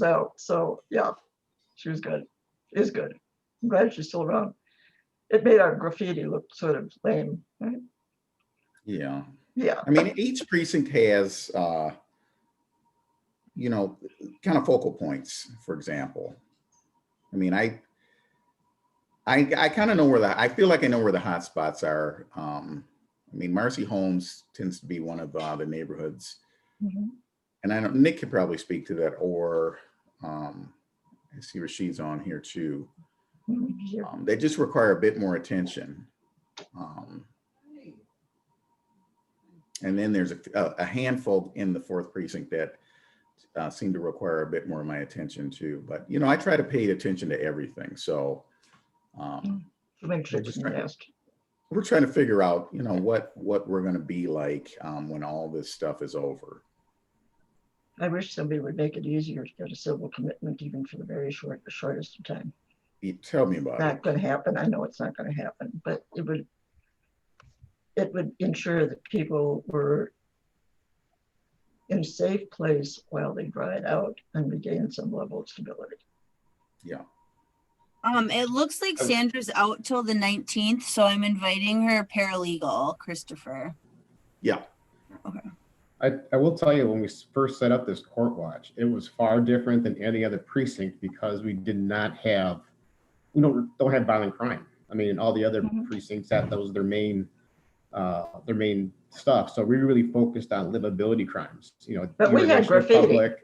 out. So yeah, she was good. Is good. I'm glad she's still around. It made our graffiti look sort of lame, right? Yeah. Yeah. I mean, each precinct has, kind of focal points, for example. I mean, I kind of know I feel like I know where the hot spots are. I mean, Marcy Holmes tends to be one of the neighborhoods. Mhm. And I know Nick could probably speak to that, or I see Rashid's on here too. Mhm. They just require a bit more attention. And then there's a handful in the 4th precinct that seem to require a bit more of my attention too. But, I try to pay attention to everything. So Make sure it's we're trying to figure out, what we're going to be like when all this stuff is over. I wish somebody would make it easier to get a civil commitment, even for the shortest of time. Tell me about it. Not going to happen. I know it's not going to happen, but it would ensure that people were in a safe place while they dried out and regain some level of stability. Yeah. It looks like Sandra's out till the 19th, so I'm inviting her paralegal, Christopher. Yeah. Okay. I will tell you, when we first set up this court watch, it was far different than any other precinct because we don't have violent crime. I mean, all the other precincts, that was their main their main stuff. So we really focused on livability crimes, But we had urination in graffiti. public,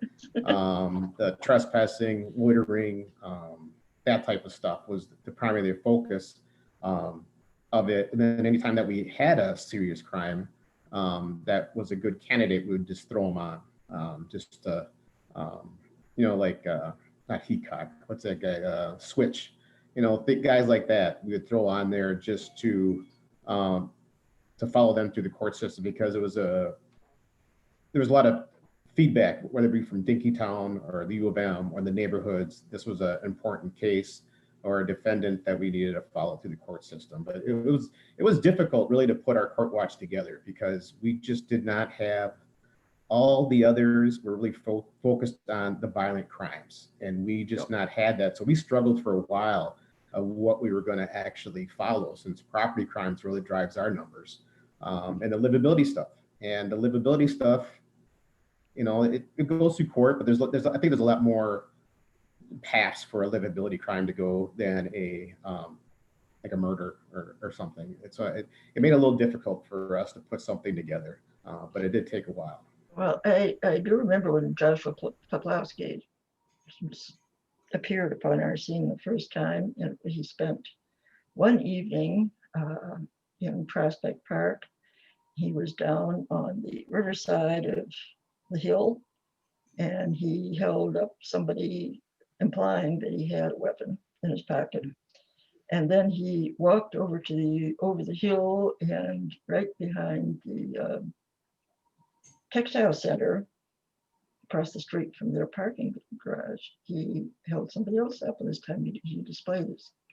the trespassing, loitering, that type of stuff was the primary focus of it. And then anytime that we had a serious crime that was a good candidate, we would just throw them on, like not Heacock, what's that guy? Switch, big guys like that we would throw on there just to follow them through the court system, because there was a lot of feedback, whether it be from Dinkytown or the U of M or the neighborhoods. This was an important case or a defendant that we needed to follow through the court system. But it was difficult really to put our court watch together, because we just did not have, all the others were really focused on the violent crimes, and we just not had that. So we struggled for a while of what we were going to actually follow, since property crimes really drives our numbers, and the livability stuff. And the livability stuff, it goes through court, but I think there's a lot more paths for a livability crime to go than like a murder or something. So it made it a little difficult for us to put something together, but it did take a while. Well, I do remember when Joshua Poplowski appeared upon our scene the first time, and he spent one evening in Prospect Park. He was down on the riverside of the hill, and he held up somebody, implying that he had a weapon in his pocket. And then he walked over the hill, and right behind the textile center, across the street from their parking garage, he held somebody else up, and this time he displayed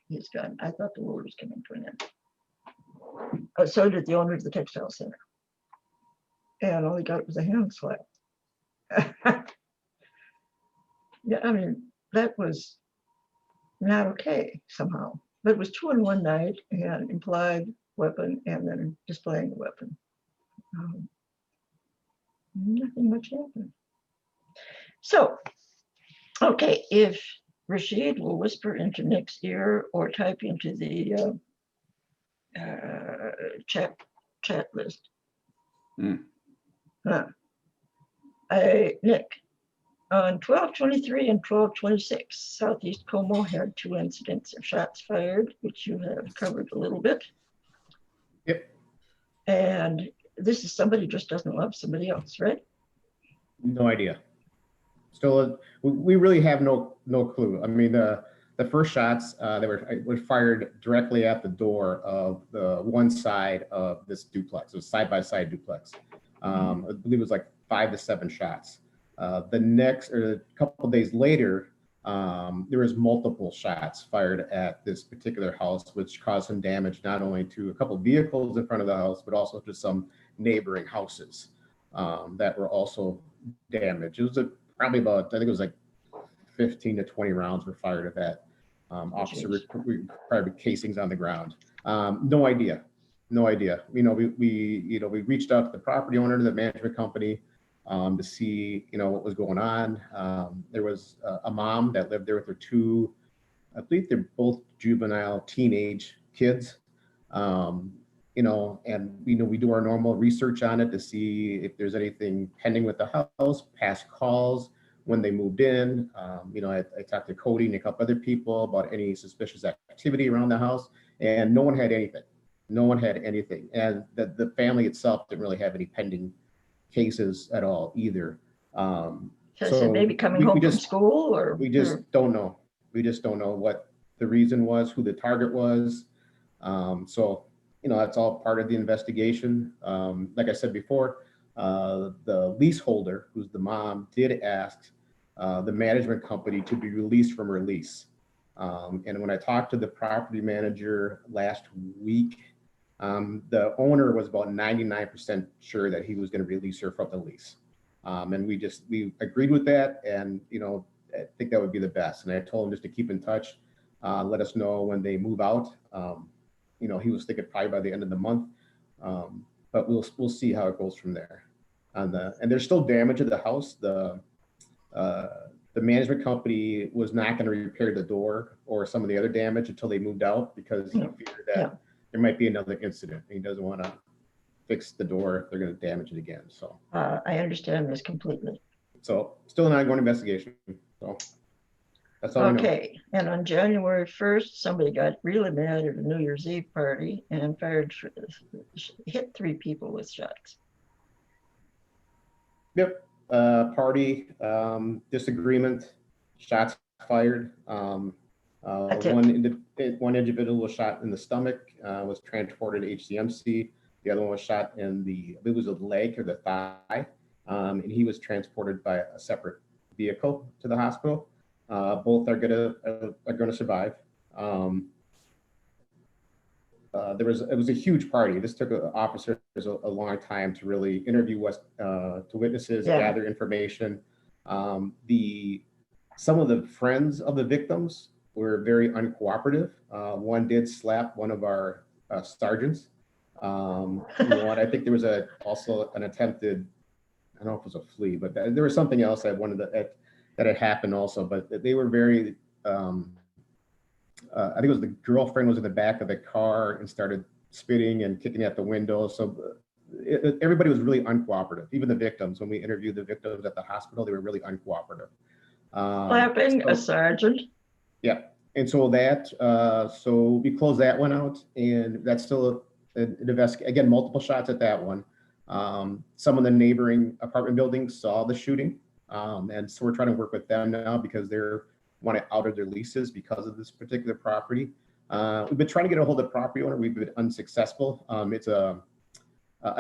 his gun. I thought the world was coming to an end. So did the owner of the textile center. And all he got was a hand slap. Yeah, I mean, that was not okay somehow. But it was 2 in one night, and implied weapon and then displaying the weapon. Nothing much happened. So, okay, if Rashid will whisper into Nick's ear or type into the chat list. Nick, on 12/23 and 12/26, Southeast Como had 2 incidents of shots fired, which you have covered a little bit. Yep. And this is somebody who just doesn't love somebody else, right? No idea. Still, we really have no clue. I mean, the first shots they were fired directly at the door of the one side of this duplex. It was side-by-side duplex. I believe it was like 5 to 7 shots. The next, or a couple of days later, there was multiple shots fired at this particular house, which caused some damage not only to a couple of vehicles in front of the house, but also to some neighboring houses that were also damaged. It was probably about, I think it was like 15 to 20 rounds were fired at that officer required casings on the ground. No idea. We reached out to the property owner, to the management company, to see, what was going on. There was a mom that lived there with her 2, I believe they're both juvenile teenage kids. And we do our normal research on it to see if there's anything pending with the house, past calls when they moved in. I talked to Cody and a couple other people about any suspicious activity around the house, and no one had anything. And the family itself didn't really have any pending cases at all either. So maybe coming home from school, or we just don't know. We just don't know what the reason was, who the target was. That's all part of the investigation. Like I said before, the leaseholder, who's the mom, did ask the management company to be released from her lease. And when I talked to the property manager last week, the owner was about 99% sure that he was going to release her from the lease. And we agreed with that, and I think that would be the best. And I told him just to keep in touch, let us know when they move out. He was thinking probably by the end of the month, but we'll see how it goes from there. And there's still damage to the house. The management company was not going to repair the door or some of the other damage until they moved out, because he feared that there might be another incident. He doesn't want to fix the door, they're going to damage it again. So, I understand this completely. so still an ongoing investigation. So that's all we know. Okay, and on January 1st, somebody got really mad at a New Year's Eve party and hit 3 people with shots. Yep. Party, disagreement, shots fired. That's it. One individual was shot in the stomach, was transported to HCMC. The other one was shot in I believe it was the leg or the thigh, and he was transported by a separate vehicle to the hospital. Both are gonna survive. It was a huge party. This took officers a long time to really interview to witnesses, Yeah. gather information. Some of the friends of the victims were very uncooperative. One did slap one of our sergeants. I think there was also an attempted, I don't know if it was a flea, but there was something else that had happened also. But they were very. I think it was the girlfriend was in the back of the car and started spitting and kicking at the window. So everybody was really uncooperative. Even the victims, when we interviewed the victims at the hospital, they were really uncooperative. Slapping a sergeant. Yeah. And so so we closed that one out, and that's still an investigation. Again, multiple shots at that one. Some of the neighboring apartment buildings saw the shooting. And so we're trying to work with them now because they're want to out of their leases because of this particular property. We've been trying to get a hold of the property owner. We've been unsuccessful. It's a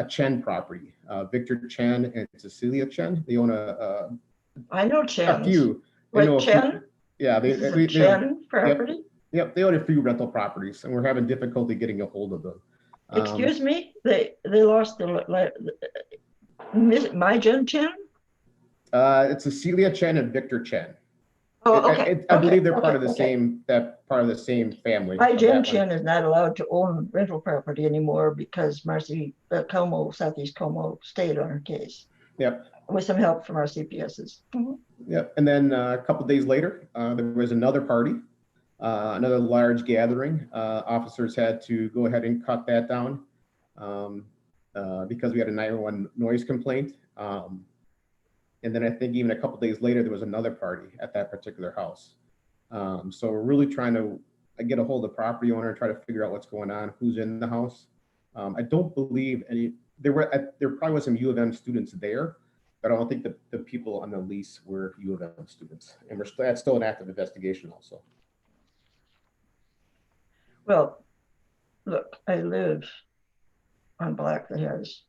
Chen property, Victor Chen and Cecilia Chen. They own I know Chen. a few. Like Chen? Yeah, This is a Chen property? Yep, they own a few rental properties, and we're having difficulty getting a hold of them. Excuse me? They lost my Chen Chen? It's Cecilia Chen and Victor Chen. Oh, okay. I believe they're part of the okay. same family. My Jen Chen is not allowed to own rental property anymore because Marcy Southeast Como stayed on her case. Yep. With some help from our CPSs. Mm-hmm. Yep. And then a couple of days later, there was another party, another large gathering. Officers had to go ahead and cut that down because we had a 911 noise complaint. And then I think even a couple of days later, there was another party at that particular house. So we're really trying to get a hold of the property owner and try to figure out what's going on, who's in the house. I don't believe there probably was some U of M students there, but I don't think the people on the lease were U of M students. And that's still an active investigation also. Well, look, I live on a block that has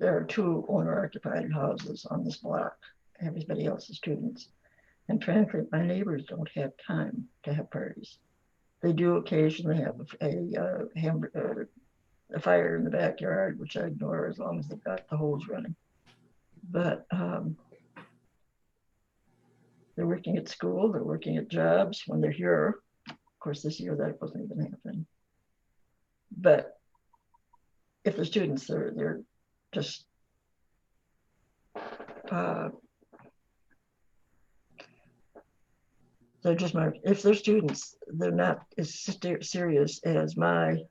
there are 2 owner-occupied houses on this block. Everybody else is students. And frankly, my neighbors don't have time to have parties. They do occasionally have a fire in the backyard, which I ignore as long as they've got the hose running. But they're working at school, they're working at jobs when they're here. Of course, this year that wasn't even happening. But if the students, they're just if they're students, they're not as serious as my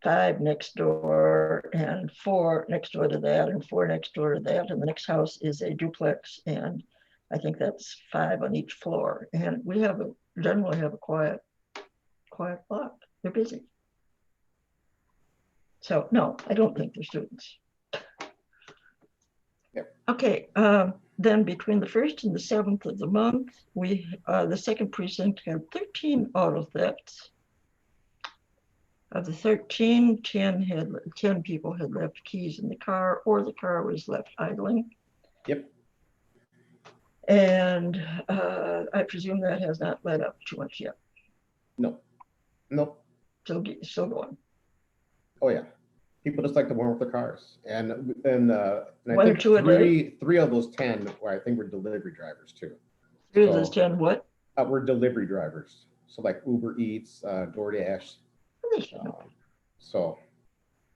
5 next door and 4 next door to that and 4 next door to that, and the next house is a duplex, and I think that's 5 on each floor, and we generally have a quiet block. They're busy. So no, I don't think they're students. Yep. Okay, then between the 1st and the 7th of the month, the 2nd precinct had 13 auto thefts. Of the 13, 10 people had left keys in the car, or the car was left idling. Yep. And I presume that has not led up too much yet. No. Nope. Still going. Oh yeah, people just like to warm up their cars, and I One or think two a day? three of those 10, I think, were delivery drivers too. 3 of those 10 what? Were delivery drivers, so like Uber Eats, DoorDash.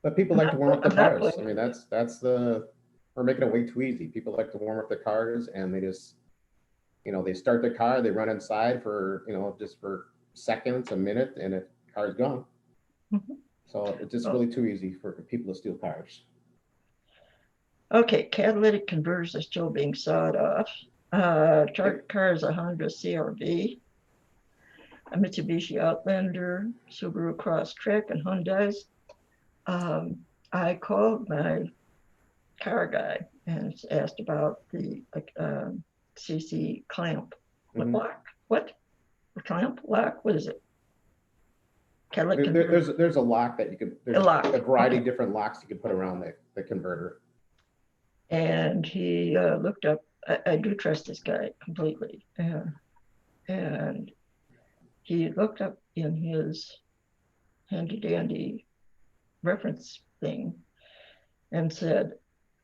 But people like to warm up their cars. I mean, we're making it way too easy. People like to warm up their cars, and they just, they start their car, they run inside for, just for seconds, a minute, and the car's gone. Mm-hmm. So it's just really too easy for people to steal cars. Okay, catalytic converters are still being sawed off. Target car is a Honda CRV, a Mitsubishi Outlander, Subaru Crosstrek, and Hyundai's. I called my car guy and asked about the CC clamp. Mhm. Lock? What? The clamp lock? What is it? Catalytic converter. There's a lock that you could, there's A lock, a variety of okay. different locks you can put around the converter. And he looked up, I do trust this guy completely. And he looked up in his handy dandy reference thing and said,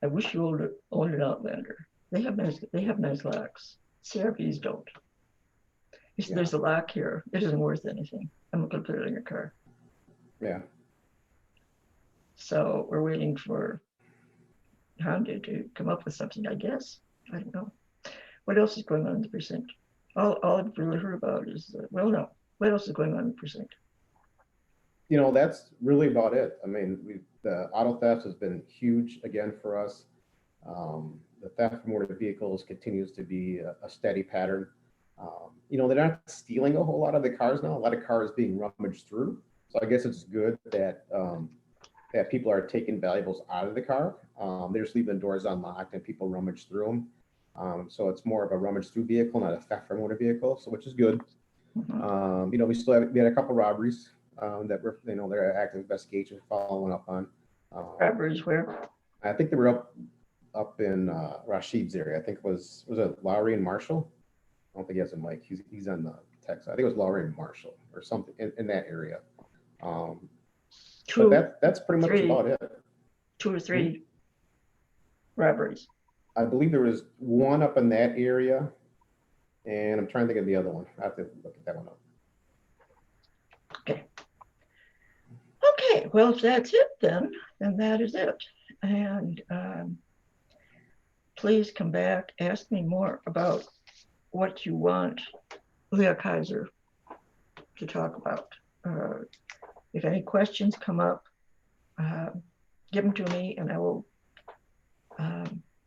I wish you owned an Outlander. They have nice locks. CRVs don't. He said, there's a lock here. It isn't worth anything. I'm not gonna put it in your car. Yeah. So we're waiting for Honda to come up with something, I guess. I don't know. What else is going on in the precinct? All I've really heard about is, well, no. What else is going on in the precinct? That's really about it. I mean, the auto theft has been huge again for us. The theft from motor vehicles continues to be a steady pattern. They're not stealing a whole lot of the cars now. A lot of cars being rummaged through. So I guess it's good that that people are taking valuables out of the car. They're just leaving the doors unlocked and people rummage through them. So it's more of a rummage through vehicle, not a theft from motor vehicle. So which is good. Mhm. We had a couple robberies that were, they're active investigation following up on. Robberies where? I think they were up in Rashid's area. I think was it Lowry and Marshall? I don't think he has a mic. He's on the text. I think it was Lowry and Marshall or something in that area. But that's pretty much about it. 2 or 3 robberies. I believe there was one up in that area, and I'm trying to think of the other one. I have to look at that one up. Okay, well, if that's it, then that is it. And please come back, ask me more about what you want Leah Kaiser to talk about. If any questions come up, give them to me and I will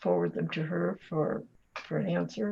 forward them to her for an answer.